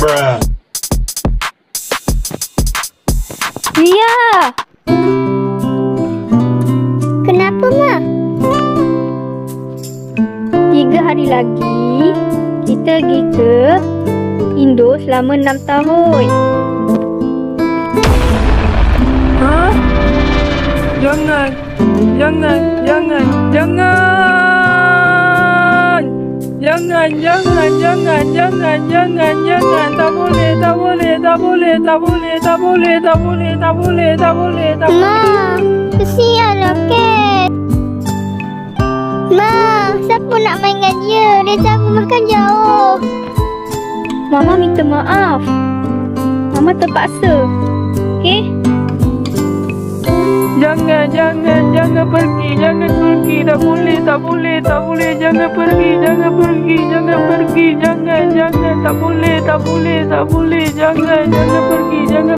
Lia! Kenapa, Ma? 3 hari lagi kita pergi ke Indo selama 6 tahun. Ha? Jangan. Jangan. Jangan. Jangan. Jangan. Jangan. Jangan. Jangan. Jangan. Jangan. Tak boleh. Tak boleh. Tak boleh. Tak boleh. Tak boleh. Tak boleh. Tak boleh. Tak boleh. Tak boleh. Ma, kesianlah Cat. Ma, siapa nak main dengan dia? Dia jaga makan jauh. Mama minta maaf. Mama terpaksa. Okey? Jangan, jangan, jangan pergi, jangan pergi. Tak boleh, tak boleh, tak boleh. Jangan pergi, jangan pergi, jangan pergi. Jangan, jangan, tak boleh, tak boleh, tak boleh. Jangan, jangan pergi.